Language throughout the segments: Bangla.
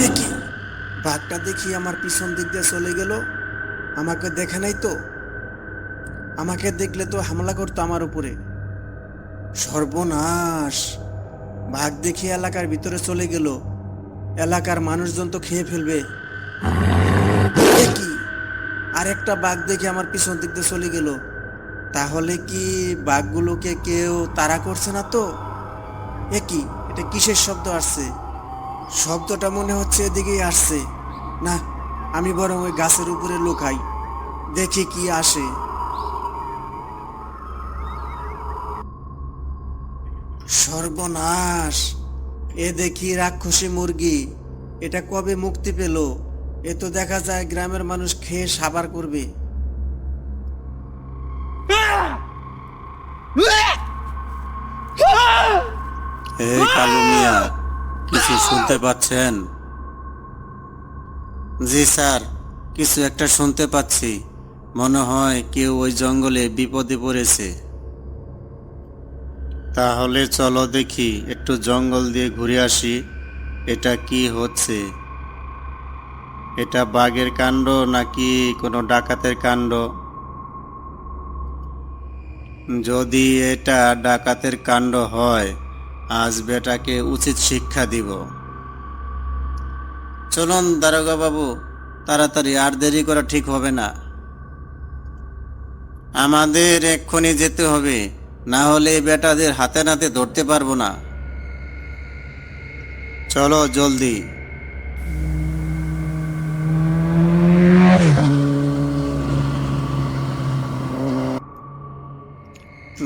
এ কি, বাঘটা দেখি আমার পিছন দিক দিয়ে চলে গেল। আমাকে দেখে নাই তো? আমাকে দেখলে তো হামলা করতো আমার উপরে। সর্বনাশ! বাঘ দেখি এলাকার ভিতরে চলে গেল। এলাকার মানুষজন তো খেয়ে ফেলবে। এ কি, আরেকটা বাঘ দেখে আমার পিছন দিক দিয়ে চলে গেল। তাহলে কি বাঘগুলোকে কেউ তাড়া করছে না তো? এ কি, এটা কিসের শব্দ আসছে? শব্দটা মনে হচ্ছে এদিকেই আসছে। না, আমি বরং ওই গাছের উপরে লুকাই, দেখি কি আসে। সর্বনাশ! এ দেখি রাক্ষসী মুরগি। এটা কবে মুক্তি পেল? এ তো দেখা যায় গ্রামের মানুষ খেয়ে সাবার করবে। হে কালু মিয়া, কিছু শুনতে পাচ্ছেন? জি স্যার, কিছু একটা শুনতে পাচ্ছি। মনে হয় কেউ ওই জঙ্গলে বিপদে পড়েছে। তাহলে চলো দেখি, একটু জঙ্গল দিয়ে ঘুরে আসি। এটা কি হচ্ছে? এটা বাঘের কাণ্ড নাকি কোনো ডাকাতের কাণ্ড? যদি এটা ডাকাতের কাণ্ড হয়, আজ বেটাকে উচিত শিক্ষা দিব। চলুন দারোগা বাবু, তাড়াতাড়ি, আর দেরি করা ঠিক হবে না। আমাদের এক্ষুনি যেতে হবে, না হলে বেটাদের হাতে নাতে ধরতে পারবো না। চলো জলদি।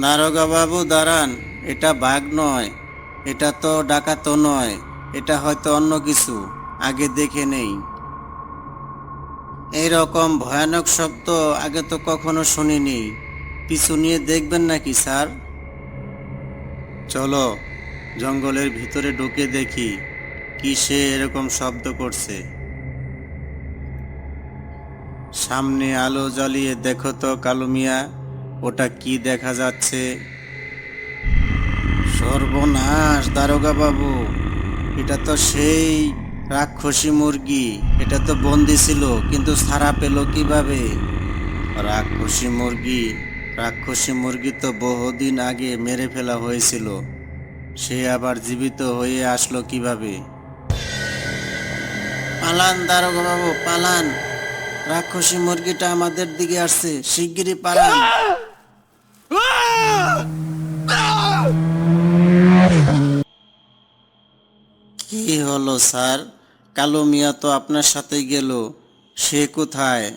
দারোগা বাবু দাঁড়ান, এটা বাঘ নয়, এটা তো ডাকাতও নয়, এটা হয়তো অন্য কিছু। আগে দেখে নেই। এইরকম ভয়ানক শব্দ আগে তো কখনো শুনিনি। পিছু নিয়ে দেখবেন নাকি স্যার? চলো জঙ্গলের ভিতরে ঢুকে দেখি কিসে এরকম শব্দ করছে। সামনে আলো জ্বালিয়ে দেখো তো কালু মিয়া, ওটা কি দেখা যাচ্ছে? সর্বনাশ দারোগা বাবু, এটা তো সেই রাক্ষসী মুরগি। এটা তো বন্দি ছিল, কিন্তু ছাড়া পেল কিভাবে? রাক্ষসী মুরগি? রাক্ষসী মুরগি তো বহুদিন আগে মেরে ফেলা হয়েছিল। সে আবার জীবিত হয়ে আসলো কিভাবে? পালান দারোগা বাবু, পালান! রাক্ষসী মুরগিটা আমাদের দিকে আসছে, শিগগিরই পালান! কি হলো স্যার? কালো মিয়া তো আপনার সাথে গেল, সে কোথায়?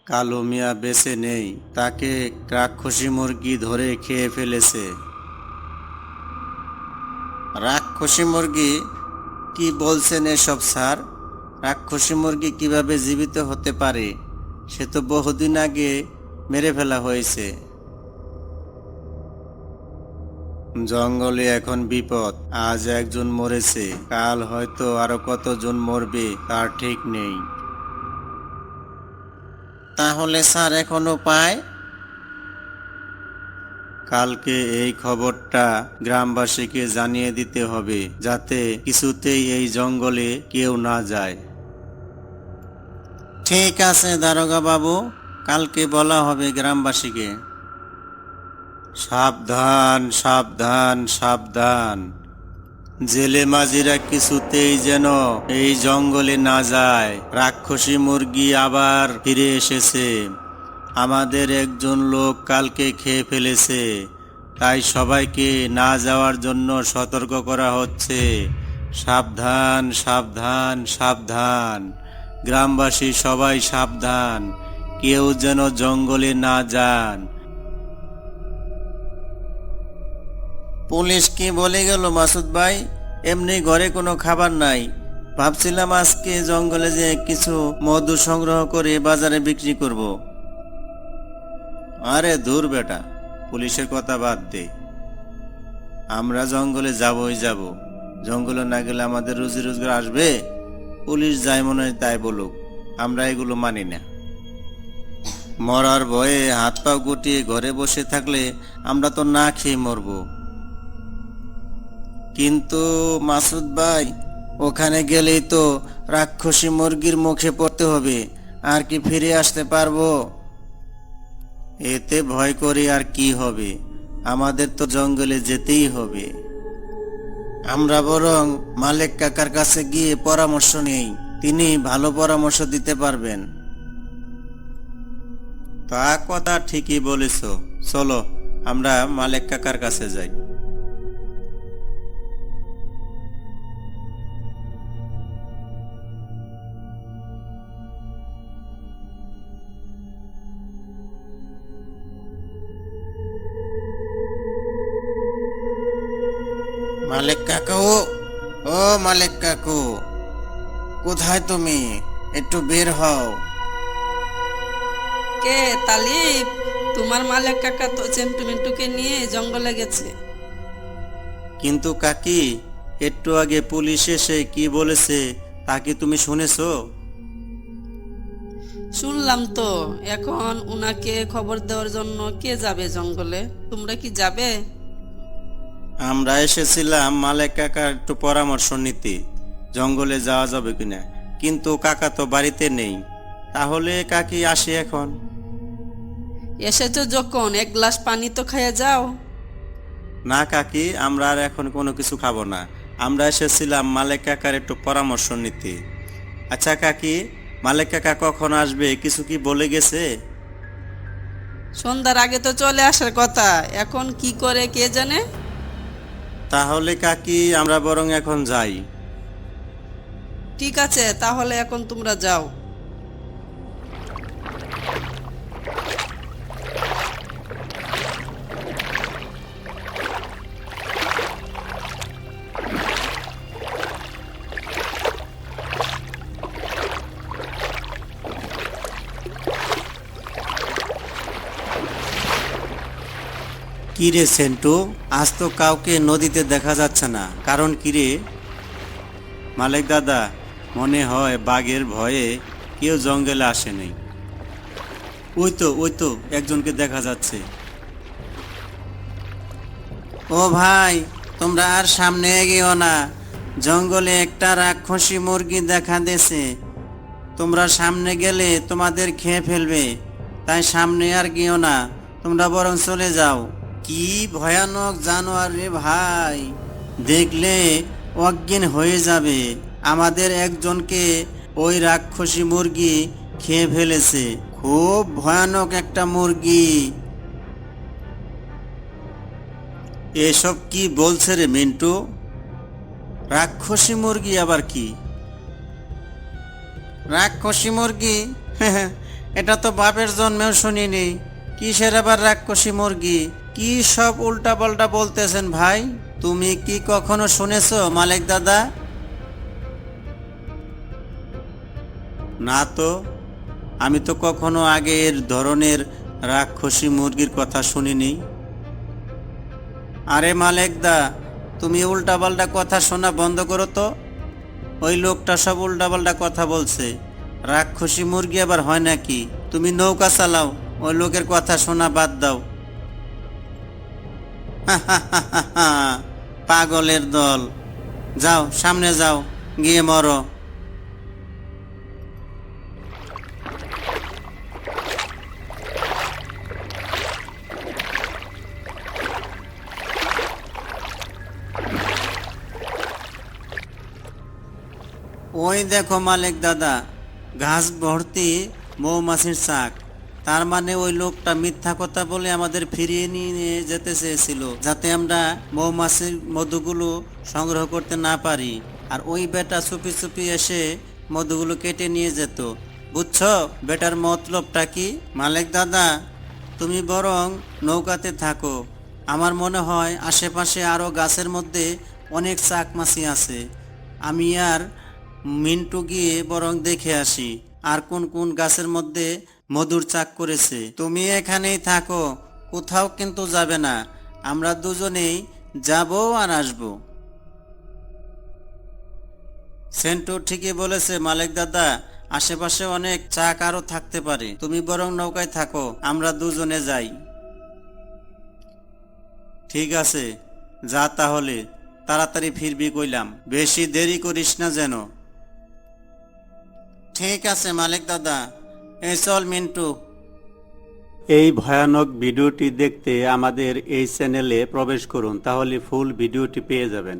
কালো মিয়া বেঁচে নেই, তাকে রাক্ষসী মুরগি ধরে খেয়ে ফেলেছে। রাক্ষসী মুরগি? কি বলছেন এসব স্যার? রাক্ষসী মুরগি কিভাবে জীবিত হতে পারে? সে তো বহুদিন আগে মেরে ফেলা হয়েছে। জঙ্গলে এখন বিপদ। আজ একজন মরেছে, কাল হয়তো আরো কতজন মরবে তার ঠিক নেই। তাহলে স্যার এখন উপায়? কালকে এই খবরটা গ্রামবাসীকে জানিয়ে দিতে হবে, যাতে কিছুতেই এই জঙ্গলে কেউ না যায়। ঠিক আছে দারোগা বাবু, কালকে বলা হবে গ্রামবাসীকে। সাবধান সাবধান সাবধান! জেলে মাঝিরা কিছুতেই যেন এই জঙ্গলে না যায়। রাক্ষসী মুরগি আবার ফিরে এসেছে। আমাদের একজন লোক কালকে খেয়ে ফেলেছে, তাই সবাইকে না যাওয়ার জন্য সতর্ক করা হচ্ছে। সাবধান সাবধান সাবধান! গ্রামবাসী সবাই সাবধান, কেউ যেন জঙ্গলে না যান। পুলিশ কি বলে গেল মাসুদ ভাই? এমনি ঘরে কোনো খাবার নাই, ভাবছিলাম আজকে জঙ্গলে যে কিছু মধু সংগ্রহ করে বাজারে বিক্রি করব। আরে দূর বেটা, পুলিশের কথা বাদ দে। আমরা জঙ্গলে যাবই যাব। জঙ্গলে না গেলে আমাদের রুজি রোজগার আসবে? পুলিশ যাই মনে হয় তাই বলুক, আমরা এগুলো মানি না। মরার ভয়ে হাত পা গুটিয়ে ঘরে বসে থাকলে আমরা তো না খেয়ে মরবো। কিন্তু মাসুদ ভাই, ওখানে গেলেই তো রাক্ষসী মুরগির মুখে পড়তে হবে, আর কি ফিরে আসতে পারবো? এতে ভয় করে আর কি হবে, আমাদের তো জঙ্গলে যেতেই হবে। আমরা বরং মালেক কাকার কাছে গিয়ে পরামর্শ নেই, তিনি ভালো পরামর্শ দিতে পারবেন। তা কথা ঠিকই বলেছ, চলো আমরা মালেক কাকার কাছে যাই। মালেক কাকু, ও মালেক কাকু, কোথায় তুমি? একটু বের হও। কে তালিব? তোমার মালিক কাকা তো চেন্টু মিন্টুকে নিয়ে জঙ্গলে গেছে। কিন্তু কাকি, একটু আগে পুলিশ এসে কি বলেছে তা কি তুমি শুনেছো? শুনলাম তো। এখন উনাকে খবর দেওয়ার জন্য কে যাবে জঙ্গলে? তোমরা কি যাবে? আমরা এসেছিলাম মালেক কাকার একটু পরামর্শ নিতে, জঙ্গলে যাওয়া যাবে কিনা, কিন্তু কাকা তো বাড়িতে নেই। তাহলে কাকি আসে এখন? এসেছো যখন এক গ্লাস পানি তো খাইয়ে যাও। না কাকি, আমরা আর এখন কোনো কিছু খাবো না। আমরা এসেছিলাম মালেক কাকার একটু পরামর্শ নিতে। আচ্ছা কাকি, মালেক কাকা কখন আসবে কিছু কি বলে গেছে? সন্ধ্যার আগে তো চলে আসার কথা, এখন কি করে কে জানে। তাহলে কাকি আমরা বরং এখন যাই। ঠিক আছে, তাহলে এখন তোমরা যাও। কিরে সেন্টু, আজ তো কাউকে নদীতে দেখা যাচ্ছে না, কারণ কিরে? মালেক দাদা, মনে হয় বাঘের ভয়ে কেউ জঙ্গলে আসেনি। ওই তো একজনকে দেখা যাচ্ছে। ও ভাই, তোমরা আর সামনে এগিয়েও না, জঙ্গলে একটা রাক্ষসী মুরগি দেখা দিয়েছে। তোমরা সামনে গেলে তোমাদের খেয়ে ফেলবে, তাই সামনে আর গিয়েও না, তোমরা বরং চলে যাও। কি ভয়ানক জানোয়ার রে ভাই, দেখলে অজ্ঞান হয়ে যাবে। আমাদের একজনকে ওই রাক্ষসী মুরগি খেয়ে ফেলেছে, খুব ভয়ানক একটা মুরগি। এসব কি বলছে রে মিন্টু? রাক্ষসী মুরগি আবার কি? রাক্ষসী মুরগি? এটা তো বাপের জন্মেও শুনিনি। কিসের আবার রাক্ষসী মুরগি? কি সব উল্টাপাল্টা বলতেছেন ভাই? তুমি কি কখনো শুনেছো মালেক দাদা? না তো, আমি তো কখনো আগে এর ধরনের রাক্ষসী মুরগির কথা শুনিনি। আরে মালেক দা, তুমি উল্টাপাল্টা কথা শোনা বন্ধ করো তো। ওই লোকটা সব উল্টাপাল্টা কথা বলছে। রাক্ষসী মুরগি আবার হয় নাকি? তুমি নৌকা চালাও, ওই লোকের কথা শোনা বাদ দাও। পাগলের দল, যাও সামনে যাও, গিয়ে মরো। ওই দেখো মালিক দাদা, ঘাস ভর্তি মৌমাছির চাক। তার মানে ওই লোকটা মিথ্যা কথা বলে আমাদের ফিরিয়ে নিয়ে যেতে চেয়েছিল, যাতে আমরা মৌমাছির মধুগুলো সংগ্রহ করতে না পারি। আর ওই বেটা চুপি চুপি এসে মধুগুলো কেটে নিয়ে যেত। বুঝছো বেটার মতলবটা কি? মালিক দাদা, তুমি বরং নৌকাতে থাকো। আমার মনে হয় আশেপাশে আরো গাছের মধ্যে অনেক চাক মাছি আছে। আমি আর মিন্টু গিয়ে বরং দেখে আসি আর কোন কোন গাছের মধ্যে মধুর চাক করেছে। তুমি এখানেই থাকো, কোথাও কিন্তু যাবে না। আমরা দুজনেই যাব আর আসব। সেন্টু ঠিকই বলেছে মালিক দাদা, আশেপাশে অনেক চাক আরো থাকতে পারে। তুমি বরং নৌকায় থাকো, আমরা দুজনে যাই। ঠিক আছে, যা তাহলে, তাড়াতাড়ি ফিরবি কইলাম, বেশি দেরি করিস না যেন। ঠিক আছে মালিক দাদা, এই চল মিন্টু। এই ভয়ানক ভিডিওটি দেখতে আমাদের এই চ্যানেলে প্রবেশ করুন, তাহলে ফুল ভিডিওটি পেয়ে যাবেন।